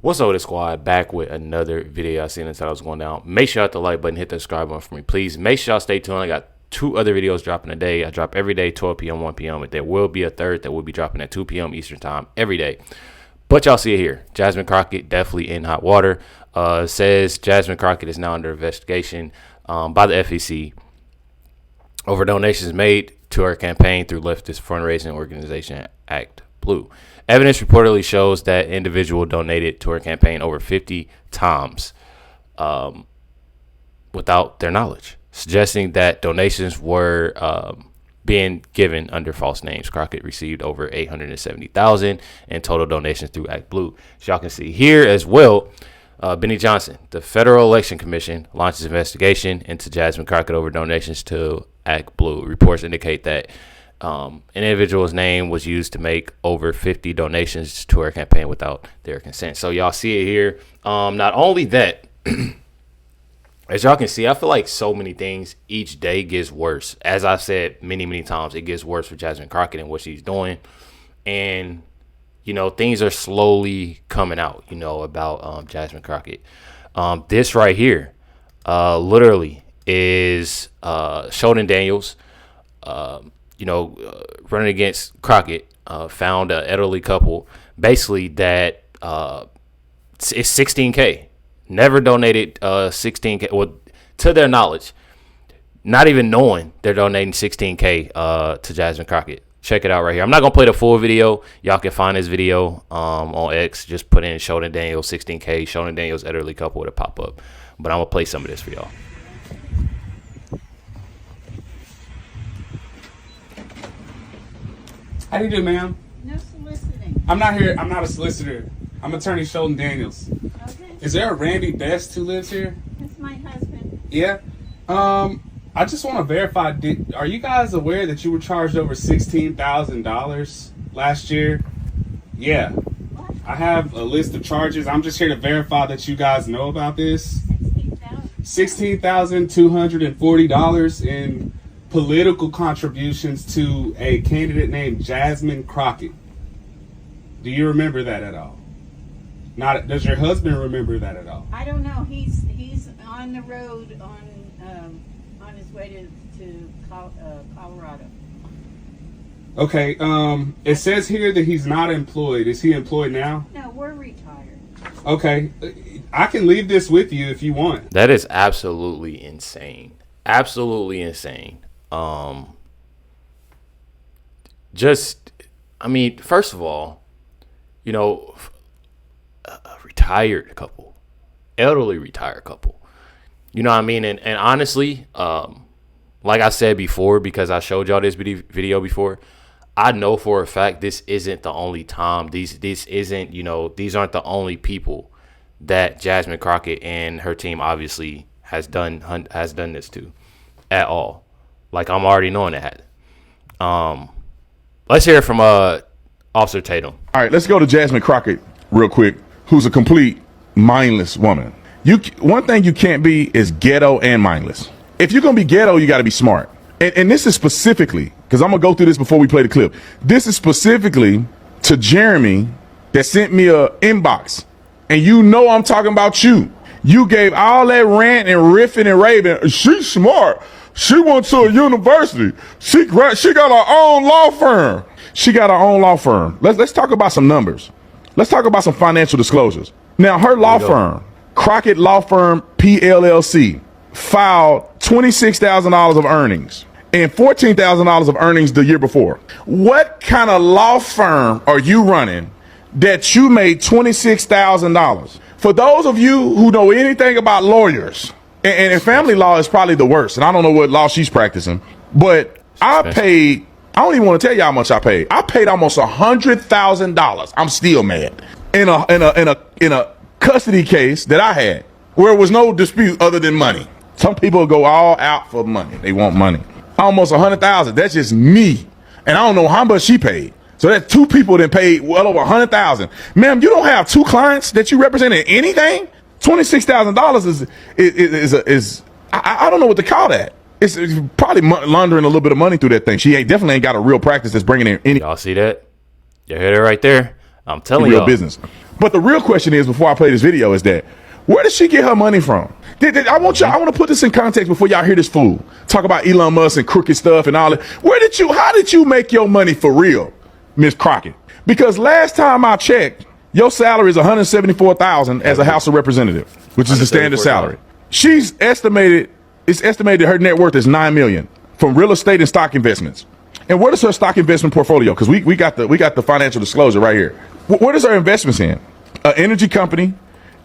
What's up with the squad? Back with another video. I seen this I was going down. Make sure you hit the like button, hit the subscribe button for me, please. Make sure y'all stay tuned. I got 2 other videos dropping a day. I drop every day, 12 p.m., 1 p.m. But there will be a third that will be dropping at 2 p.m. Eastern time every day. But y'all see it here. Jasmine Crockett definitely in hot water. Says Jasmine Crockett is now under investigation by the FEC over donations made to her campaign through leftist fundraising organization Act Blue. Evidence reportedly shows that individual donated to her campaign over 50 times without their knowledge, suggesting that donations were being given under false names. Crockett received over $870,000 in total donations through Act Blue. As y'all can see here as well, Benny Johnson, the Federal Election Commission, launches investigation into Jasmine Crockett over donations to Act Blue. Reports indicate that an individual's name was used to make over 50 donations to her campaign without their consent. So y'all see it here. Not only that, as y'all can see, I feel like so many things each day gets worse. As I've said many times, it gets worse for Jasmine Crockett and what she's doing. And, you know, things are slowly coming out, you know, about Jasmine Crockett. This right here literally is Sheldon Daniels, running against Crockett, found an elderly couple, basically that it's $16K. Never donated $16K, well, to their knowledge, not even knowing they're donating $16K to Jasmine Crockett. Check it out right here. I'm not gonna play the full video. Y'all can find this video on X. Just put in Sheldon Daniels $16K, Sheldon Daniels elderly couple, to pop up. But I'm gonna play some of this for y'all. How do you do, ma'am? No soliciting. I'm not here. I'm not a solicitor. I'm attorney Sheldon Daniels. Okay. Is there a Randy Best who lives here? That's my husband. Yeah. I just want to verify. Are you guys aware that you were charged over $16,000 last year? Yeah. What? I have a list of charges. I'm just here to verify that you guys know about this. $16,240 in political contributions to a candidate named Jasmine Crockett. Do you remember that at all? Not. Does your husband remember that at all? I don't know. He's on the road on his way to Colorado. Okay. It says here that he's not employed. Is he employed now? No, we're retired. Okay. I can leave this with you if you want. That is absolutely insane. Absolutely insane. First of all, you know, a retired couple, elderly retired couple, you know what I mean? And honestly, like I said before, because I showed y'all this video before, I know for a fact this isn't the only time. This isn't, you know, these aren't the only people that Jasmine Crockett and her team obviously has done this to at all. Like, I'm already knowing that. Let's hear it from Officer Tatum. All right, let's go to Jasmine Crockett real quick, who's a complete mindless woman. One thing you can't be is ghetto and mindless. If you're going to be ghetto, you got to be smart. And this is specifically, because I'm going to go through this before we play the clip. This is specifically to Jeremy that sent me a inbox. And you know I'm talking about you. You gave all that rant and riffing and raving. She's smart. She went to a university. She got her own law firm. She got her own law firm. Let's talk about some numbers. Let's talk about some financial disclosures. Now, her law firm, Crockett Law Firm PLLC, filed $26,000 of earnings and $14,000 of earnings the year before. What kind of law firm are you running that you made $26,000? For those of you who know anything about lawyers, and family law is probably the worst, and I don't know what law she's practicing, but I don't even want to tell you how much I paid. I paid almost $100,000. I'm still mad. In a custody case that I had, where there was no dispute other than money. Some people go all out for money. They want money. Almost $100,000. That's just me, and I don't know how much she paid. So that's 2 people that paid well over $100,000. Ma'am, you don't have 2 clients that you represent in anything. $26,000 is I don't know what to call that. It's probably laundering a little bit of money through that thing. She definitely ain't got a real practice that's bringing in any. Y'all see that? You heard it right there. I'm telling real y'all. business. But the real question is, before I play this video, is that where does she get her money from? I want to put this in context before y'all hear this fool talk about Elon Musk and crooked stuff and all that. How did you make your money for real, Miss Crockett? Because last time I checked, your salary is $174,000 as a House of Representative, which is the standard salary. It's estimated her net worth is $9 million from real estate and stock investments. And what is her stock investment portfolio? Because we got the financial disclosure right here. What is her investments in? An energy company,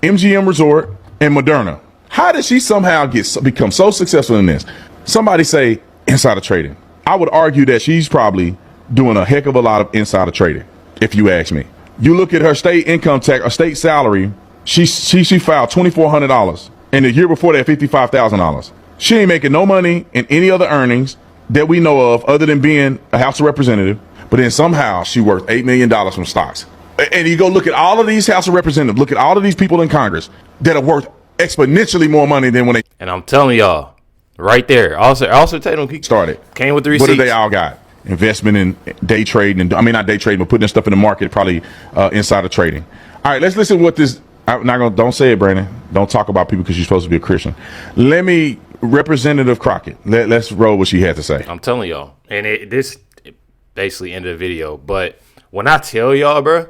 MGM Resort, and Moderna. How did she somehow become so successful in this? Somebody say insider trading. I would argue that she's probably doing a heck of a lot of insider trading, if you ask me. You look at her state income tax, or state salary, she filed $2,400. And the year before that, $55,000. She ain't making no money in any other earnings that we know of other than being a House of Representative. But then somehow she worth $8 million from stocks. And you go look at all of these House of Representatives, look at all of these people in Congress that are worth exponentially more money than when they. And I'm telling y'all, right there, also Tatum started. Came with the receipts. What did they all got? Investment in day trading, and not day trading, but putting stuff in the market, probably insider trading. All right, let's listen to what this. I'm not gonna. Don't say it, Brandon. Don't talk about people because you're supposed to be a Christian. Representative Crockett. Let's roll what she had to say. I'm telling y'all, and this basically ended the video. But when I tell y'all, bro,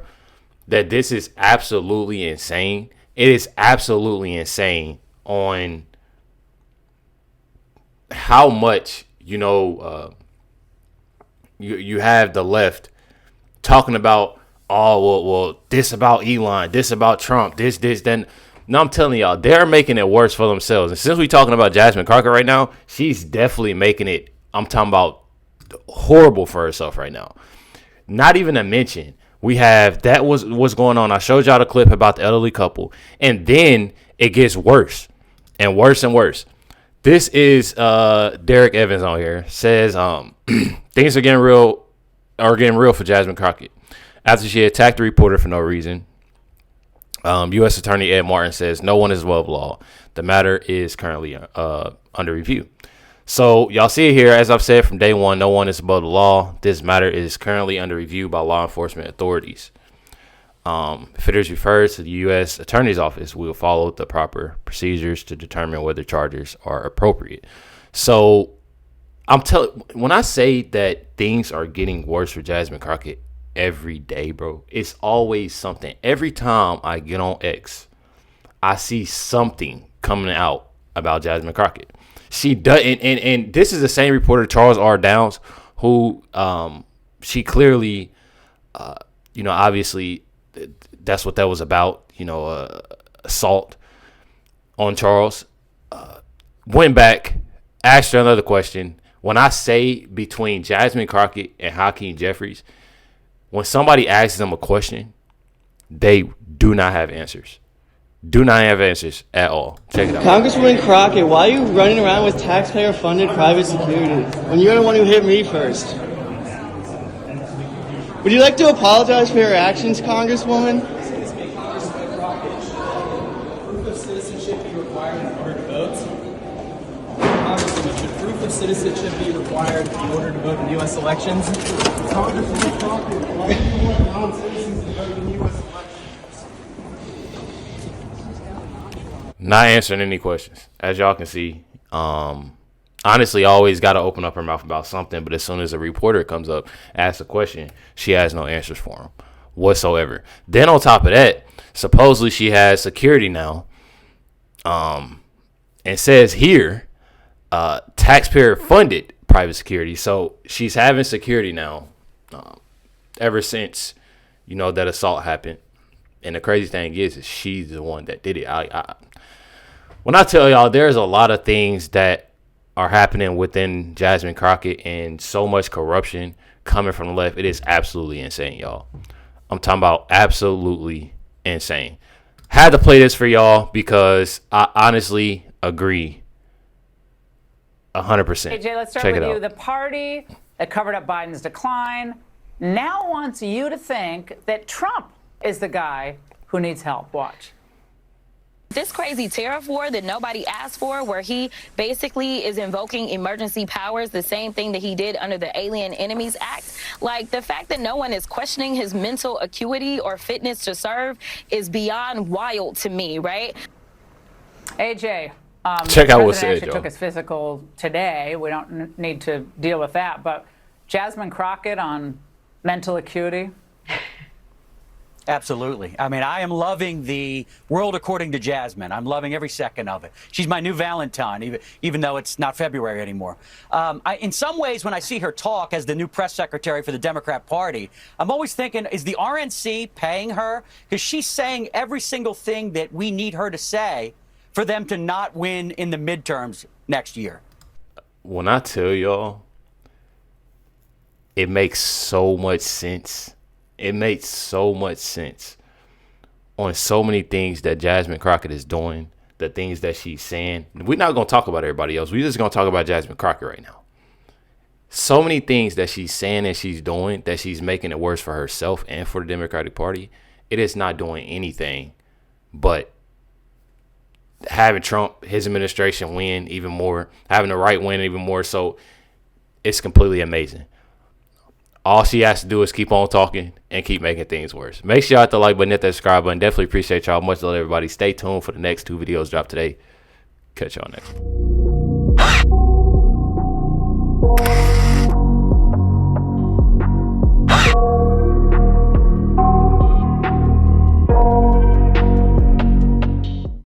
that this is absolutely insane, it is absolutely insane on how much you have the left talking about, well, this about Elon, this about Trump, this, then. No, I'm telling y'all, they're making it worse for themselves. And since we're talking about Jasmine Crockett right now, she's definitely making it, I'm talking about, horrible for herself right now. Not even to mention, we have, that was what's going on. I showed y'all the clip about the elderly couple. And then it gets worse and worse and worse. This is Derek Evans on here. Says things are getting real for Jasmine Crockett. After she attacked the reporter for no reason. U.S. Attorney Ed Martin says no one is above law. The matter is currently under review. So y'all see it here. As I've said from day one, no one is above the law. This matter is currently under review by law enforcement authorities. If it is referred to the U.S. Attorney's Office, we will follow the proper procedures to determine whether charges are appropriate. So when I say that things are getting worse for Jasmine Crockett, every day, bro, it's always something. Every time I get on X, I see something coming out about Jasmine Crockett. She does, and this is the same reporter, Charles R. Downs, who she clearly, obviously that's what that was about, assault on Charles. Went back, asked her another question. When I say between Jasmine Crockett and Hakeem Jeffries, when somebody asks them a question, they do not have answers. Do not have answers at all. Check it out. Congresswoman Crockett, why are you running around with taxpayer-funded private security when you're the one who hit me first? Would you like to apologize for your actions, Congresswoman? Proof of citizenship be required in order to vote? Congresswoman, should proof of citizenship be required in order to vote in U.S. elections? Congresswoman Crockett, why do you want non-citizens to vote in U.S. elections? Not answering any questions. As y'all can see, honestly, always got to open up her mouth about something. But as soon as a reporter comes up, asks a question, she has no answers for him whatsoever. Then on top of that, supposedly she has security now. And says here, taxpayer funded private security. So she's having security now ever since, that assault happened. And the crazy thing is she's the one that did it. When I tell y'all, there's a lot of things that are happening within Jasmine Crockett and so much corruption coming from the left. It is absolutely insane, y'all. I'm talking about absolutely insane. Had to play this for y'all because I honestly agree 100%. AJ, let's start Check with it you. out. The party that covered up Biden's decline now wants you to think that Trump is the guy who needs help. Watch. This crazy tariff war that nobody asked for, where he basically is invoking emergency powers, the same thing that he did under the Alien Enemies Act. Like, the fact that no one is questioning his mental acuity or fitness to serve is beyond wild to me, right? AJ, check out the what's president said, actually took his physical today. We don't need to deal with that. But Jasmine Crockett on mental acuity. Absolutely. I mean, I am loving the world according to Jasmine. I'm loving every second of it. She's my new Valentine, even though it's not February anymore. In some ways, when I see her talk as the new press secretary for the Democrat Party, I'm always thinking, is the RNC paying her? Because she's saying every single thing that we need her to say for them to not win in the midterms next year. When I tell y'all, it makes so much sense. It makes so much sense on so many things that Jasmine Crockett is doing, the things that she's saying. We're not going to talk about everybody else. We're just going to talk about Jasmine Crockett right now. So many things that she's saying and she's doing that she's making it worse for herself and for the Democratic Party. It is not doing anything but having Trump, his administration win even more, having the right win even more. So it's completely amazing. All she has to do is keep on talking and keep making things worse. Make sure y'all hit the like button, hit that subscribe button. Definitely appreciate y'all. Much love, everybody. Stay tuned for the next 2 videos drop today. Catch y'all next one.